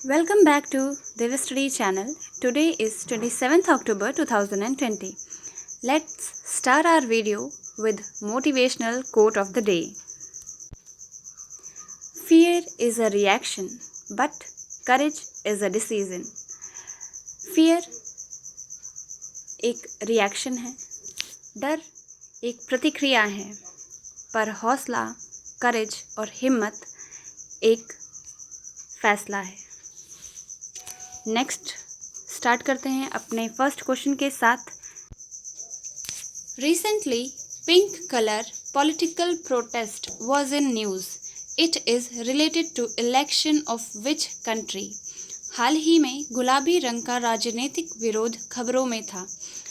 Welcome back to Diva Study channel. Today is 27th October 2020. Let's start our video with motivational quote of the day. Fear is a reaction, but courage is a decision. Fear एक reaction है, डर एक प्रतिक्रिया है, पर हौसला, करेज और हिम्मत एक फैसला है। नेक्स्ट स्टार्ट करते हैं अपने फर्स्ट क्वेश्चन के साथ। Recently pink colour political protest was in news. It is related to election of which country. हाल ही में गुलाबी रंग का राजनीतिक विरोध खबरों में था।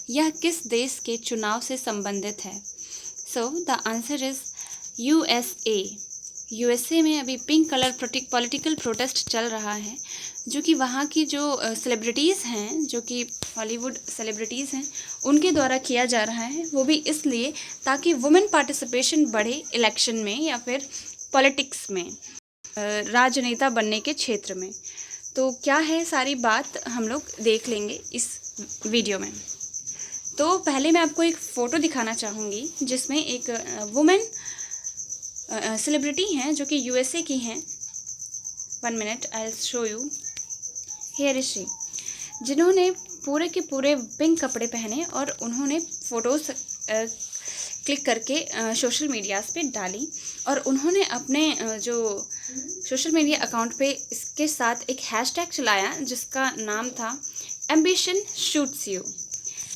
यह किस देश के चुनाव से संबंधित है? So the answer is USA। USA में अभी पिंक कलर पॉलिटिकल प्रोटेस्ट चल रहा है, जो कि वहाँ की जो सेलिब्रिटीज़ हैं, जो कि हॉलीवुड सेलिब्रिटीज़ हैं, उनके द्वारा किया जा रहा है। वो भी इसलिए ताकि वुमेन पार्टिसिपेशन बढ़े इलेक्शन में या फिर पॉलिटिक्स में, राजनेता बनने के क्षेत्र में। तो क्या है सारी बात हम लोग देख लेंगे इस वीडियो में। तो पहले मैं आपको एक फ़ोटो दिखाना चाहूँगी जिसमें एक वुमेन सेलिब्रिटी हैं जो कि USA की हैं। 1 minute, I will show you. Here is she, जिन्होंने पूरे के पूरे पिंक कपड़े पहने और उन्होंने फ़ोटोज़ क्लिक करके सोशल मीडियाज़ पे डाली। और उन्होंने अपने जो सोशल मीडिया अकाउंट पे इसके साथ एक हैशटैग चलाया जिसका नाम था एम्बिशन शूट्स यू,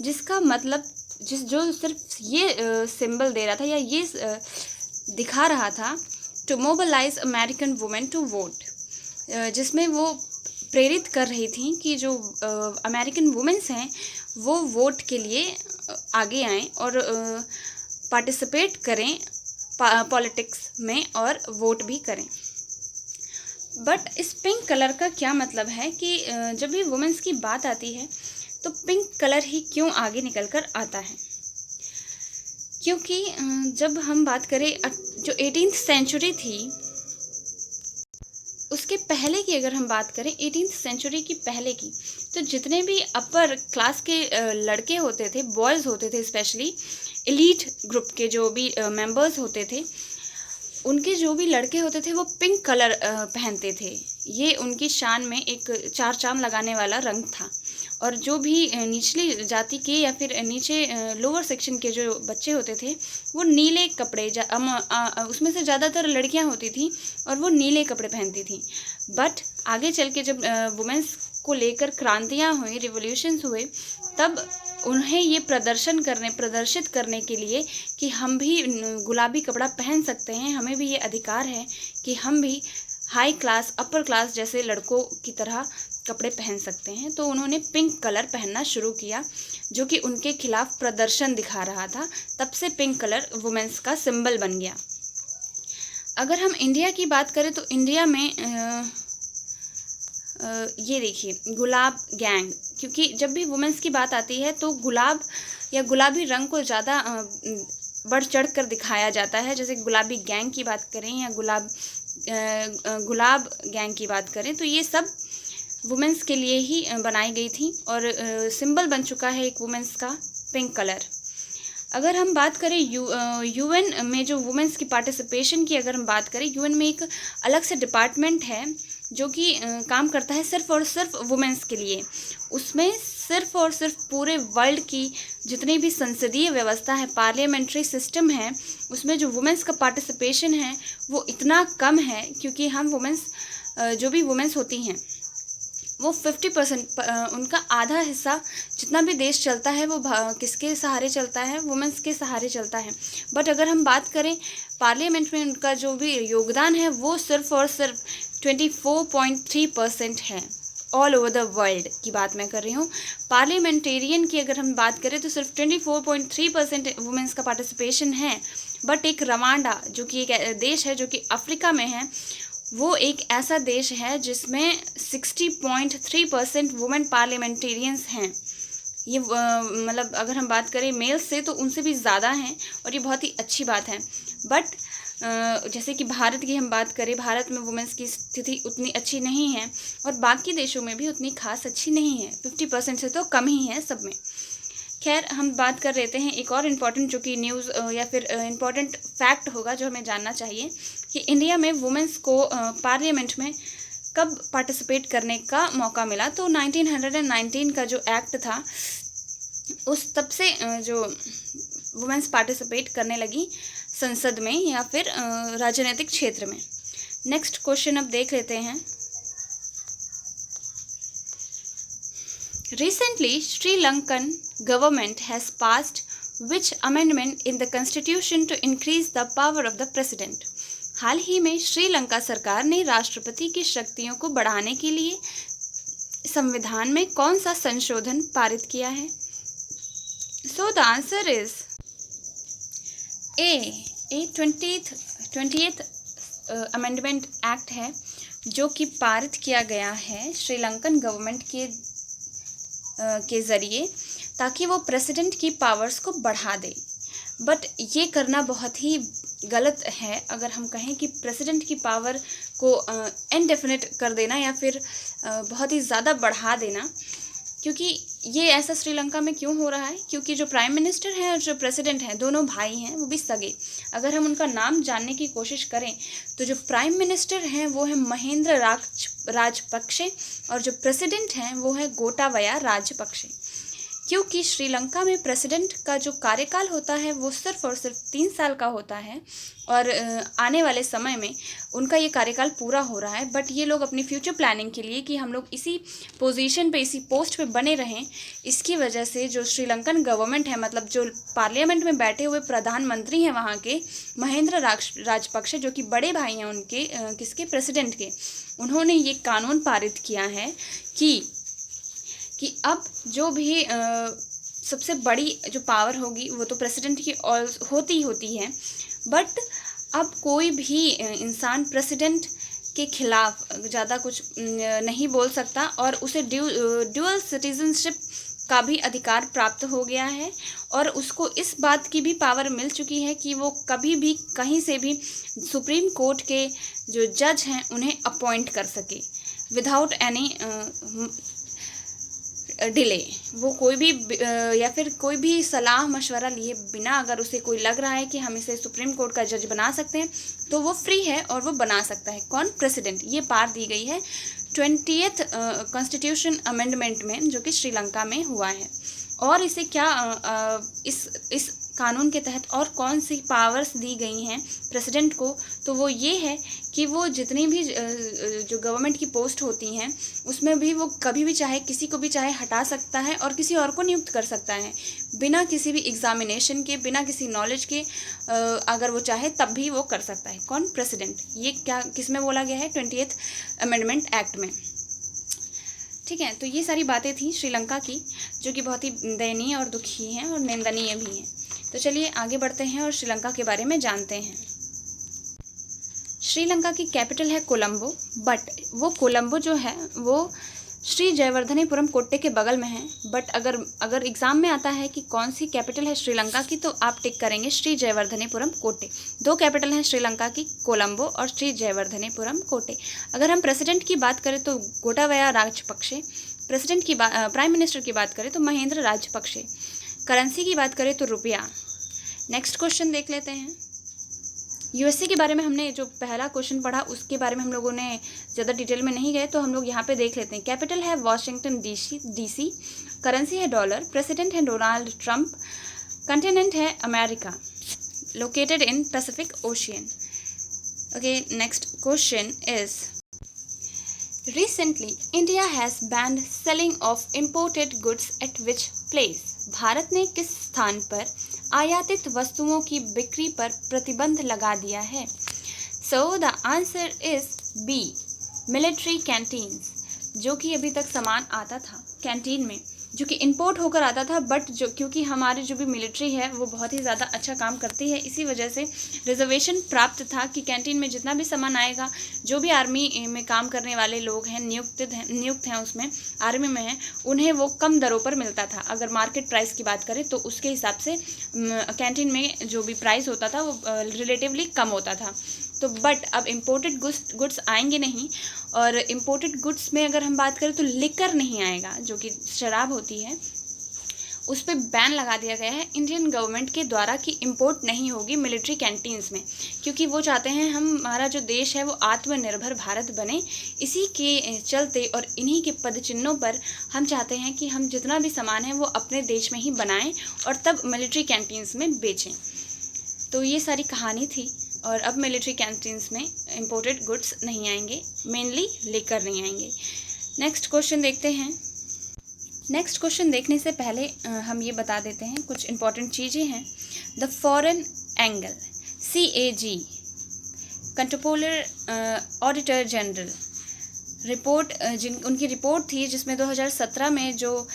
जिसका मतलब जो सिर्फ ये सिंबल दे रहा था या ये दिखा रहा था to mobilise American women to vote, जिसमें वो प्रेरित कर रही थी कि जो अमेरिकन वुमेन्स हैं वो वोट के लिए आगे आएं और पार्टिसिपेट करें पॉलिटिक्स में और वोट भी करें। बट इस पिंक कलर का क्या मतलब है कि जब भी वुमेन्स की बात आती है तो पिंक कलर ही क्यों आगे निकल कर आता है? क्योंकि जब हम बात करें जो 18th सेंचुरी थी उसके पहले की, अगर हम बात करें 18th सेंचुरी की पहले की, तो जितने भी अपर क्लास के लड़के होते थे, बॉयज़ होते थे, स्पेशली एलीट ग्रुप के जो भी मेंबर्स होते थे, उनके जो भी लड़के होते थे वो पिंक कलर पहनते थे। ये उनकी शान में एक चार चांद लगाने वाला रंग था। और जो भी निचली जाति के या फिर नीचे लोअर सेक्शन के जो बच्चे होते थे वो नीले कपड़े, उसमें से ज़्यादातर लड़कियां होती थी और वो नीले कपड़े पहनती थी। बट आगे चल के जब वुमेन्स को लेकर क्रांतियाँ हुई, रिवोल्यूशंस हुए, तब उन्हें ये प्रदर्शित करने के लिए कि हम भी गुलाबी कपड़ा पहन सकते हैं, हमें भी ये अधिकार है कि हम भी हाई क्लास, अपर क्लास जैसे लड़कों की तरह कपड़े पहन सकते हैं। तो उन्होंने पिंक कलर पहनना शुरू किया, जो कि उनके खिलाफ प्रदर्शन दिखा रहा था। तब से पिंक कलर वुमेन्स का सिंबल बन गया। अगर हम इंडिया की बात करें तो इंडिया में ये देखिए गुलाब गैंग, क्योंकि जब भी वुमेन्स की बात आती है तो गुलाब या गुलाबी रंग को ज़्यादा बढ़ चढ़ कर दिखाया जाता है। जैसे गुलाबी गैंग की बात करें या गुलाब गैंग की बात करें तो ये सब वुमेन्स के लिए ही बनाई गई थी और सिंबल बन चुका है एक वुमेन्स का पिंक कलर। अगर हम बात करें UN में जो वुमेन्स की पार्टिसिपेशन की, अगर हम बात करें, UN में एक अलग से डिपार्टमेंट है जो कि काम करता है सिर्फ और सिर्फ वुमेन्स के लिए। उसमें सिर्फ और सिर्फ पूरे वर्ल्ड की जितनी भी संसदीय व्यवस्था है, पार्लियामेंट्री सिस्टम है, उसमें जो वुमेन्स का पार्टिसिपेशन है वो इतना कम है, क्योंकि हम वुमेन्स जो भी वुमेन्स होती हैं वो 50% उनका आधा हिस्सा जितना भी देश चलता है वो किसके सहारे चलता है? वुमेन्स के सहारे चलता है। बट अगर हम बात करें पार्लियामेंट में उनका जो भी योगदान है वो सिर्फ और सिर्फ 24.3% है। ऑल ओवर द वर्ल्ड की बात मैं कर रही हूँ। पार्लियामेंटेरियन की अगर हम बात करें तो सिर्फ 24.3% वुमेन्स का पार्टिसिपेशन है। बट एक रवांडा, जो कि एक देश है जो कि अफ्रीका में है, वो एक ऐसा देश है जिसमें 60.3% वुमेन पार्लियामेंटेरियंस हैं। ये मतलब अगर हम बात करें मेल से तो उनसे भी ज़्यादा हैं और ये बहुत ही अच्छी बात है। बट जैसे कि भारत की हम बात करें, भारत में वुमेंस की स्थिति उतनी अच्छी नहीं है और बाकी देशों में भी उतनी खास अच्छी नहीं है, 50% से तो कम ही है सब में। खैर, हम बात कर लेते हैं एक और इम्पॉर्टेंट जो कि न्यूज़ या फिर इम्पॉर्टेंट फैक्ट होगा जो हमें जानना चाहिए कि इंडिया में वुमेंस को पार्लियामेंट में कब पार्टिसिपेट करने का मौका मिला। तो 1919 का जो एक्ट था उस तब से जो वुमेंस पार्टिसिपेट करने लगी संसद में या फिर राजनीतिक क्षेत्र में। नेक्स्ट क्वेश्चन अब देख लेते हैं। Recently, Sri Lankan government has passed which amendment in the constitution to increase the power of the president? हाल ही में श्रीलंका सरकार ने राष्ट्रपति की शक्तियों को बढ़ाने के लिए संविधान में कौन सा संशोधन पारित किया है? So the answer is A 20th amendment act है जो कि पारित किया गया है श्रीलंकन गवर्नमेंट के ज़रिए ताकि वो प्रेसिडेंट की पावर्स को बढ़ा दे। बट ये करना बहुत ही गलत है अगर हम कहें कि प्रेसिडेंट की पावर को इनडेफिनिट कर देना या फिर बहुत ही ज़्यादा बढ़ा देना, क्योंकि ये ऐसा श्रीलंका में क्यों हो रहा है? क्योंकि जो प्राइम मिनिस्टर हैं और जो प्रेसिडेंट हैं दोनों भाई हैं, वो भी सगे। अगर हम उनका नाम जानने की कोशिश करें तो जो प्राइम मिनिस्टर हैं वो है महेंद्र राजपक्षे और जो प्रेसिडेंट हैं वो है गोटाबया राजपक्षे। क्योंकि श्रीलंका में प्रेसिडेंट का जो कार्यकाल होता है वो सिर्फ और सिर्फ 3 साल का होता है और आने वाले समय में उनका ये कार्यकाल पूरा हो रहा है। बट ये लोग अपनी फ्यूचर प्लानिंग के लिए कि हम लोग इसी पोजीशन पे, इसी पोस्ट पे बने रहें, इसकी वजह से जो श्रीलंकन गवर्नमेंट है, मतलब जो पार्लियामेंट में बैठे हुए प्रधानमंत्री हैं वहाँ के महेंद्र राजपक्षे, जो कि बड़े भाई हैं उनके किसके, प्रेसिडेंट के, उन्होंने ये कानून पारित किया है कि अब जो भी सबसे बड़ी जो पावर होगी वो तो प्रेसिडेंट की होती है, बट अब कोई भी इंसान प्रेसिडेंट के खिलाफ ज़्यादा कुछ नहीं बोल सकता और उसे ड्यूअल सिटीजनशिप का भी अधिकार प्राप्त हो गया है और उसको इस बात की भी पावर मिल चुकी है कि वो कभी भी कहीं से भी सुप्रीम कोर्ट के जो जज हैं उन्हें अपॉइंट कर सके विदाउट एनी डिले। वो कोई भी या फिर कोई भी सलाह मशवरा लिए बिना अगर उसे कोई लग रहा है कि हम इसे सुप्रीम कोर्ट का जज बना सकते हैं तो वो फ्री है और वो बना सकता है। कौन? प्रेसिडेंट। ये पार दी गई है 20th कॉन्स्टिट्यूशन अमेंडमेंट में जो कि श्रीलंका में हुआ है। और इसे क्या इस कानून के तहत और कौन सी पावर्स दी गई हैं प्रेसिडेंट को, तो वो ये है कि वो जितनी भी जो गवर्नमेंट की पोस्ट होती हैं उसमें भी वो कभी भी चाहे किसी को भी चाहे हटा सकता है और किसी और को नियुक्त कर सकता है बिना किसी भी एग्जामिनेशन के, बिना किसी नॉलेज के। अगर वो चाहे तब भी वो कर सकता है। कौन? प्रेसिडेंट। ये क्या किस में बोला गया है? 20th अमेंडमेंट एक्ट में। ठीक है, तो ये सारी बातें थी श्रीलंका की जो कि बहुत ही दयनीय और दुखी हैं और निंदनीय भी हैं। तो चलिए आगे बढ़ते हैं और श्रीलंका के बारे में जानते हैं। श्रीलंका की कैपिटल है कोलंबो, बट वो कोलंबो जो है वो श्री जयवर्धनेपुरम कोट्टे के बगल में है। बट अगर एग्ज़ाम में आता है कि कौन सी कैपिटल है श्रीलंका की तो आप टिक करेंगे श्री जयवर्धनेपुरम कोट्टे। 2 कैपिटल हैं श्रीलंका की, कोलंबो और श्री जयवर्धनेपुरम कोट्टे। अगर हम प्रेसिडेंट की बात करें तो गोटाबया राजपक्षे, प्रेसिडेंट की प्राइम मिनिस्टर की बात करें तो महेंद्र राजपक्षे, करेंसी की बात करें तो रुपया। नेक्स्ट क्वेश्चन देख लेते हैं। यूएसए के बारे में हमने जो पहला क्वेश्चन पढ़ा उसके बारे में हम लोगों ने ज़्यादा डिटेल में नहीं गए, तो हम लोग यहाँ पे देख लेते हैं। कैपिटल है वॉशिंगटन डीसी, करेंसी है डॉलर, प्रेसिडेंट है डोनाल्ड ट्रंप, कंटिनेंट है America, located in Pacific ocean. Okay, next question is recently India has band selling of imported goods at which place? Bharat ने किस स्थान पर आयातित वस्तुओं की बिक्री पर प्रतिबंध लगा दिया है? So the answer is B, military canteens. जो कि अभी तक सामान आता था कैंटीन में जो कि इंपोर्ट होकर आता था, बट जो क्योंकि हमारी जो भी मिलिट्री है वो बहुत ही ज़्यादा अच्छा काम करती है, इसी वजह से रिजर्वेशन प्राप्त था कि कैंटीन में जितना भी सामान आएगा, जो भी आर्मी में काम करने वाले लोग हैं, नियुक्त हैं उसमें, आर्मी में हैं, उन्हें वो कम दरों पर मिलता था। अगर मार्केट प्राइस की बात करें तो उसके हिसाब से कैंटीन में जो भी प्राइस होता था वो रिलेटिवली कम होता था। तो बट अब इम्पोर्टेड गुड्स आएंगे नहीं, और इम्पोर्टेड गुड्स में अगर हम बात करें तो लिकर नहीं आएगा, जो कि शराब होती है, उस पर बैन लगा दिया गया है इंडियन गवर्नमेंट के द्वारा कि इंपोर्ट नहीं होगी मिलिट्री कैंटीन्स में, क्योंकि वो चाहते हैं हमारा जो देश है वो आत्मनिर्भर भारत बने। इसी के चलते और इन्हीं के पदचिन्हों पर हम चाहते हैं कि हम जितना भी सामान है वो अपने देश में ही बनाएं और तब मिलिट्री कैंटीन्स में बेचें। तो ये सारी कहानी थी, और अब मिलिट्री कैंटीन्स में इंपोर्टेड गुड्स नहीं आएंगे, मेनली लेकर नहीं आएंगे। नेक्स्ट क्वेश्चन देखते हैं। नेक्स्ट क्वेश्चन देखने से पहले हम ये बता देते हैं कुछ इंपॉर्टेंट चीज़ें हैं। The foreign angle, CAG, controller auditor general report, उनकी रिपोर्ट थी जिसमें 2017 में जो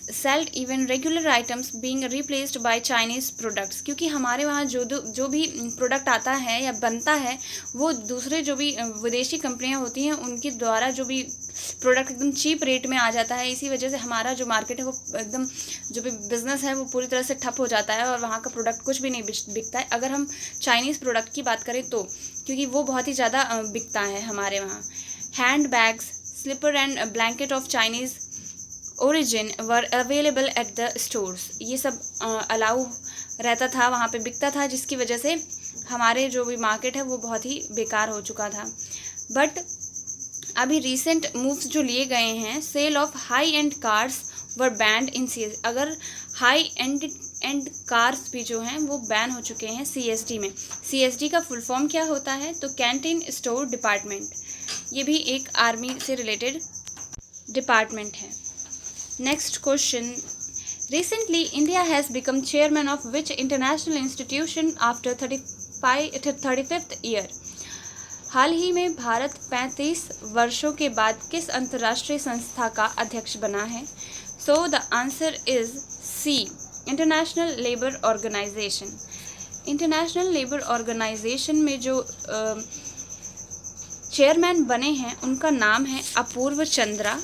sailed even regular items being replaced by Chinese products, क्योंकि हमारे वहाँ जो भी प्रोडक्ट आता है या बनता है वो दूसरे जो भी विदेशी कंपनियाँ होती हैं उनके द्वारा जो भी प्रोडक्ट एकदम चीप रेट में आ जाता है। इसी वजह से हमारा जो मार्केट है वो एकदम, जो भी बिज़नेस है वो पूरी तरह से ठप हो जाता है और वहाँ का प्रोडक्ट कुछ भी नहीं बिकता है। अगर हम चाइनीज़ प्रोडक्ट की बात करें तो, क्योंकि वो बहुत ही ज़्यादा बिकता है हमारे वहाँ। Handbags, slipper and blanket of Chinese origin were available at the stores, ये सब अलाउ रहता था, वहाँ पे बिकता था, जिसकी वजह से हमारे जो भी मार्केट है वो बहुत ही बेकार हो चुका था। बट अभी रिसेंट मूव्स जो लिए गए हैं, sale of high end cars were banned in CSD, अगर हाई एंड कार्स भी जो हैं वो बैन हो चुके हैं CSD में। CSD का फुल फॉर्म क्या होता है? तो कैंटीन स्टोर डिपार्टमेंट, ये भी एक आर्मी से रिलेटेड डिपार्टमेंट है। Next question, recently India has become chairman of which international institution after 35th year, हाल ही में भारत 35 वर्षों के बाद किस अंतर्राष्ट्रीय संस्था का अध्यक्ष बना है? So the answer is C, international labour organisation. International labour organisation में जो चेयरमैन बने हैं उनका नाम है अपूर्व चंद्रा,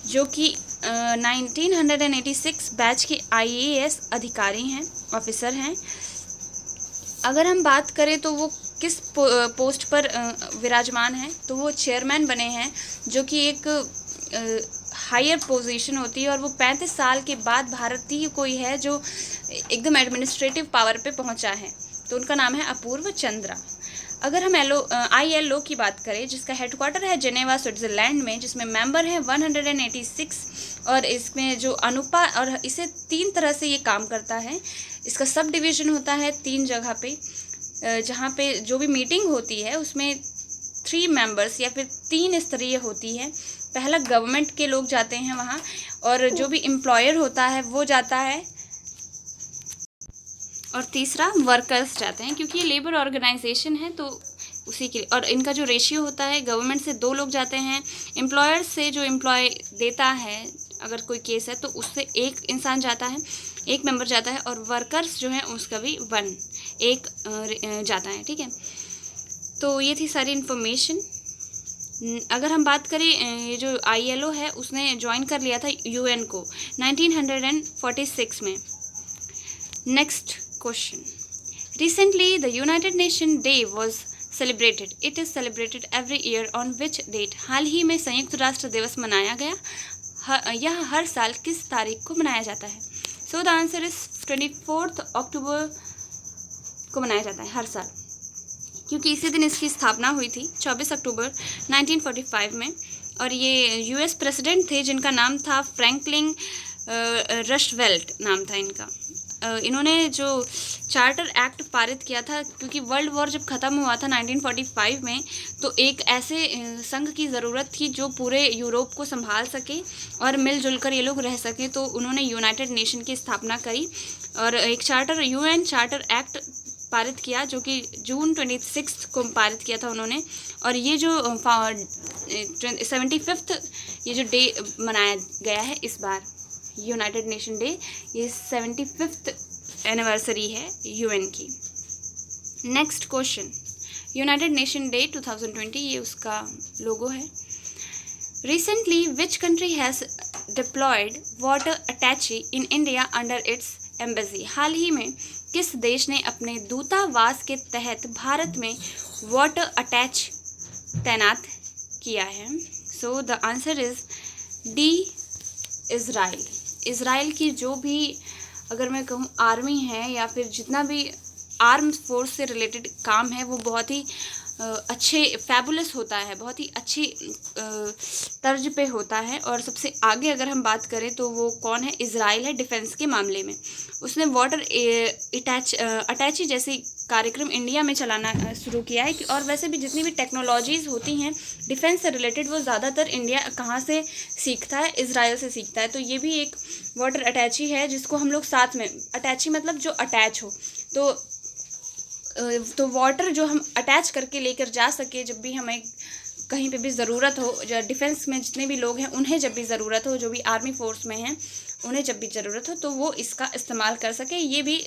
जो कि 1986 बैच के IAS अधिकारी हैं, ऑफिसर हैं। अगर हम बात करें तो वो किस पोस्ट पर विराजमान हैं, तो वो चेयरमैन बने हैं, जो कि एक हायर पोजीशन होती है, और वो 35 साल के बाद भारतीय कोई है जो एकदम एडमिनिस्ट्रेटिव पावर पे पहुंचा है, तो उनका नाम है अपूर्व चंद्रा। अगर हम ILO की बात करें, जिसका हेडक्वार्टर है जेनेवा स्विट्ज़रलैंड में, जिसमें मेंबर हैं 186, और इसमें जो और इसे 3 तरह से ये काम करता है। इसका सब डिवीज़न होता है 3 जगह पे, जहाँ पे जो भी मीटिंग होती है उसमें 3 मेंबर्स या फिर 3 स्तरीय होती है। पहला गवर्नमेंट के लोग जाते हैं वहाँ, और जो भी एम्प्लॉयर होता है वो जाता है, और तीसरा वर्कर्स जाते हैं, क्योंकि ये लेबर ऑर्गेनाइजेशन है तो उसी के। और इनका जो रेशियो होता है, गवर्नमेंट से 2 लोग जाते हैं, एम्प्लॉयर से जो एम्प्लॉय देता है अगर कोई केस है तो उससे 1 इंसान जाता है, 1 मेंबर जाता है, और वर्कर्स जो हैं उसका भी 1 जाता है। ठीक है, तो ये थी सारी इन्फॉर्मेशन। अगर हम बात करें, ये जो ILO है उसने ज्वाइन कर लिया था UN को 1946 में। Next question, recently the United Nation day was celebrated, it is celebrated every year on which date, हाल ही में संयुक्त राष्ट्र दिवस मनाया गया, यह हर साल किस तारीख को मनाया जाता है? सो द आंसर इज 24 अक्टूबर को मनाया जाता है हर साल, क्योंकि इसी दिन इसकी स्थापना हुई थी 24 अक्टूबर 1945 में, और ये US प्रेसिडेंट थे जिनका नाम था फ्रैंकलिन रस्टवेल्ट नाम था इनका। इन्होंने जो चार्टर एक्ट पारित किया था, क्योंकि वर्ल्ड वॉर जब ख़त्म हुआ था 1945 में, तो एक ऐसे संघ की ज़रूरत थी जो पूरे यूरोप को संभाल सके और मिलजुल कर ये लोग रह सकें, तो उन्होंने यूनाइटेड नेशन की स्थापना करी और एक UN चार्टर एक्ट पारित किया, जो कि जून 26 को पारित किया था उन्होंने। और ये जो 75th ये जो डे मनाया गया है इस बार। यूनाइटेड नेशन डे, ये 75th एनिवर्सरी है यूएन की। Next question, United Nation day 2020, ये उसका लोगो है। Recently which country has deployed water attache in India under its embassy? हाल ही में किस देश ने अपने दूतावास के तहत भारत में वाटर अटैच तैनात किया है? So the answer is D, Israel. Israel की जो भी, अगर मैं कहूँ, आर्मी है या फिर जितना भी आर्म फोर्स से रिलेटेड काम है वो बहुत ही अच्छे फैबुलस होता है, बहुत ही अच्छी तर्ज पे होता है। और सबसे आगे अगर हम बात करें तो वो कौन है? इज़राइल है डिफेंस के मामले में। उसने वाटर अटैची जैसे कार्यक्रम इंडिया में चलाना शुरू किया है। और वैसे भी जितनी भी टेक्नोलॉजीज़ होती हैं डिफेंस से रिलेटेड वो ज़्यादातर इंडिया कहाँ से सीखता है? इज़राइल से सीखता है। तो ये भी एक वाटर अटैची है जिसको हम लोग साथ में, अटैची मतलब जो अटैच हो, तो वाटर जो हम अटैच करके लेकर जा सके जब भी हमें कहीं पे भी ज़रूरत हो, जो डिफेंस में जितने भी लोग हैं उन्हें जब भी ज़रूरत हो, जो भी आर्मी फोर्स में हैं उन्हें जब भी ज़रूरत हो, तो वो इसका इस्तेमाल कर सके। ये भी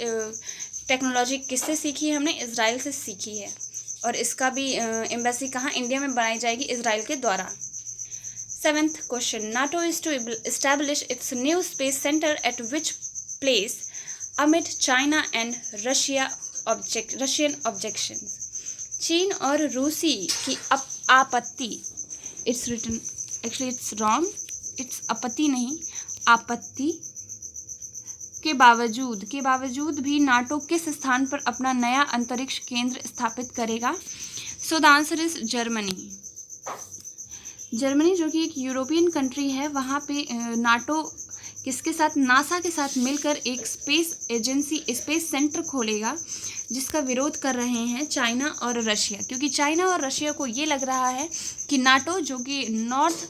टेक्नोलॉजी किससे सीखी है? हमने इज़राइल से सीखी है। और इसका भी एम्बेसी कहाँ? इंडिया में बनाई जाएगी इज़राइल के द्वारा। 7th question, NATO is to establish its new space centre at which place amid China and Russian objections? चीन और रूसी की आपत्ति, it's written, actually it's wrong, it's आपत्ति नहीं, आपत्ति के बावजूद भी नाटो किस स्थान पर अपना नया अंतरिक्ष केंद्र स्थापित करेगा? सो the answer is Germany. Germany जो कि एक यूरोपियन कंट्री है, वहाँ पे नाटो किसके साथ? नासा के साथ मिलकर एक स्पेस एजेंसी, स्पेस सेंटर खोलेगा, जिसका विरोध कर रहे हैं चाइना और रशिया। क्योंकि चाइना और रशिया को ये लग रहा है कि नाटो जो कि नॉर्थ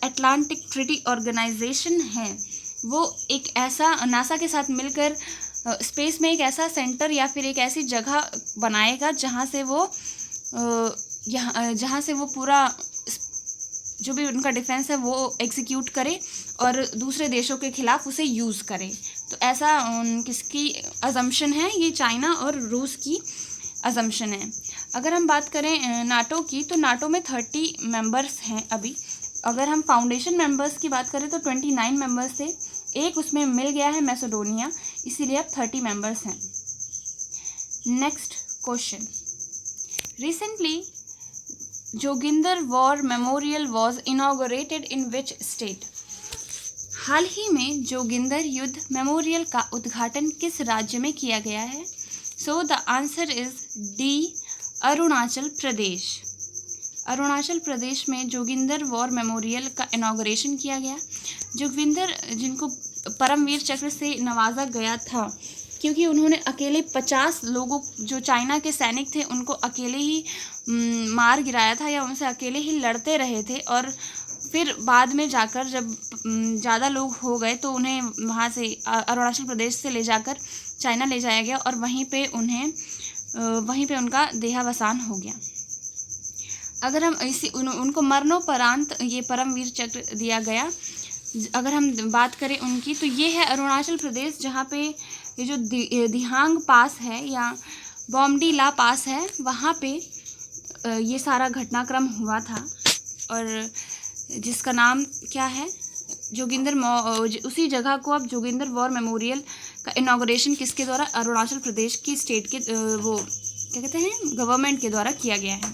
अटलांटिक ट्रीटी ऑर्गेनाइजेशन है, वो एक ऐसा नासा के साथ मिलकर स्पेस में एक ऐसा सेंटर या फिर एक ऐसी जगह बनाएगा जहाँ से वो पूरा जो भी उनका डिफेंस है वो एग्जीक्यूट करे और दूसरे देशों के खिलाफ उसे यूज़ करे। तो ऐसा किसकी अजम्पशन है? ये चाइना और रूस की अजम्पशन है। अगर हम बात करें नाटो की, तो नाटो में 30 मेंबर्स हैं अभी। अगर हम फाउंडेशन मेंबर्स की बात करें तो 29 मेंबर्स थे, एक उसमें मिल गया है मैसेडोनिया, इसीलिए अब 30 मेंबर्स हैं। Next question, recently Joginder war memorial was inaugurated in which state? हाल ही में जोगिंदर युद्ध मेमोरियल का उद्घाटन किस राज्य में किया गया है? So the answer is D, Arunachal Pradesh. Arunachal Pradesh में जोगिंदर वॉर मेमोरियल का इनॉग्रेशन किया गया। जोगिंदर जिनको परमवीर चक्र से नवाजा गया था क्योंकि उन्होंने अकेले 50 लोगों, जो चाइना के सैनिक थे, उनको अकेले ही मार गिराया था या उनसे अकेले ही लड़ते रहे थे। और फिर बाद में जाकर जब ज़्यादा लोग हो गए तो उन्हें वहाँ से अरुणाचल प्रदेश से ले जाकर चाइना ले जाया गया और वहीं पे उनका देहावसान हो गया। अगर हम उनको मरणोपरांत ये परमवीर चक्र दिया गया। अगर हम बात करें उनकी, तो ये है अरुणाचल प्रदेश, जहाँ पे ये जो दिहांग पास है या बॉमडीला पास है, वहाँ पे ये सारा घटनाक्रम हुआ था। और जिसका नाम क्या है? जोगिंदर, उसी जगह को अब जोगिंदर वॉर मेमोरियल का इनॉग्रेशन किसके द्वारा? अरुणाचल प्रदेश की स्टेट के वो क्या कहते हैं, गवर्नमेंट के द्वारा किया गया है।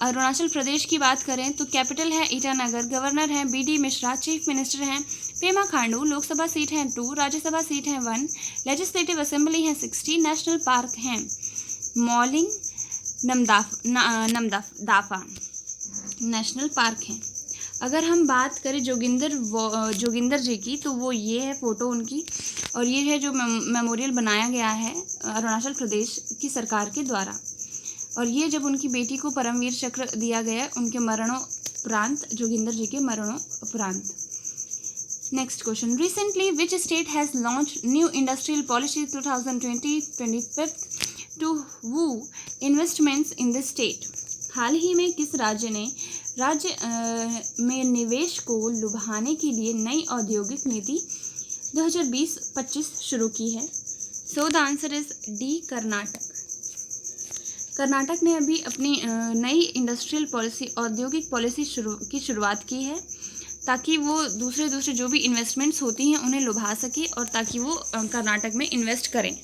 अरुणाचल प्रदेश की बात करें तो कैपिटल है ईटानगर, गवर्नर हैं BD मिश्रा, चीफ मिनिस्टर हैं पेमा खांडू, लोकसभा सीट हैं 2, राज्यसभा सीट हैं 1, लेजिस्लेटिव असेंबली हैं 60, नेशनल पार्क हैं मॉलिंग नमदाफा नेशनल पार्क हैं। अगर हम बात करें जोगिंदर जी की, तो वो ये है फ़ोटो उनकी, और ये है जो मेमोरियल बनाया गया है अरुणाचल प्रदेश की सरकार के द्वारा। और ये जब उनकी बेटी को परमवीर चक्र दिया गया उनके मरणोपरांत, जोगिंदर जी के मरणोपरांत। Next question, recently which state has launch new industrial policy 2020-25 to woo investments in the state? हाल ही में किस राज्य ने राज्य में निवेश को लुभाने के लिए नई औद्योगिक नीति 2020-25 शुरू की है। So the answer is D, Karnataka. Karnataka ने अभी अपनी नई इंडस्ट्रियल पॉलिसी, औद्योगिक पॉलिसी की शुरुआत की है, ताकि वो दूसरे जो भी इन्वेस्टमेंट्स होती हैं उन्हें लुभा सके और ताकि वो कर्नाटक में इन्वेस्ट करें।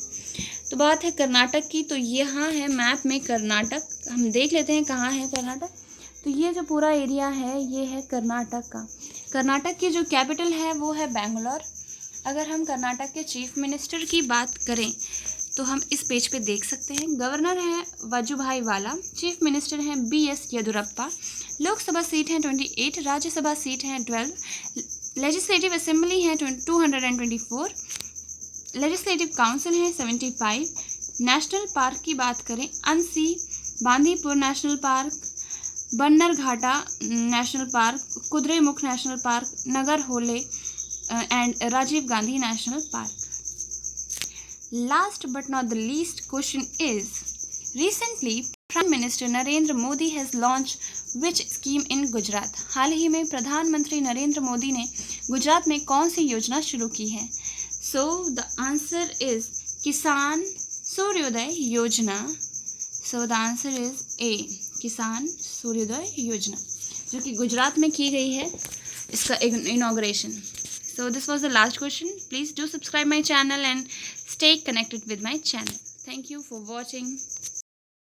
तो बात है कर्नाटक की, तो यहाँ है मैप में कर्नाटक। हम देख लेते हैं कहाँ है कर्नाटक। तो ये जो पूरा एरिया है ये है कर्नाटक का। कर्नाटक की जो कैपिटल है वो है बेंगलोर। अगर हम कर्नाटक के चीफ मिनिस्टर की बात करें तो हम इस पेज पे देख सकते हैं। गवर्नर है वजुभाई वाला, चीफ मिनिस्टर हैं BS येदुरप्पा, लोकसभा सीट हैं 28, राज्यसभा सीट हैं 12, लेजिस्लेटिव असेंबली हैं 224, लेजिस्लेटिव काउंसिल हैं 75। नेशनल पार्क की बात करें, Anshi, Bandipur national park, Bannerghatta national park, Kudremukh national park, Nagarhole and Rajiv Gandhi national park. Last but not the least question is, recently Prime Minister Narendra Modi has launched which scheme in Gujarat? हाल ही में प्रधानमंत्री नरेंद्र मोदी ने गुजरात में कौन सी योजना शुरू की है? So the answer is किसान सूर्योदय योजना। So the answer is A, किसान सूर्योदय योजना, जो कि गुजरात में की गई है, इसका inauguration. So this was the last question. Please do subscribe my channel and stay connected with my channel. Thank you for watching.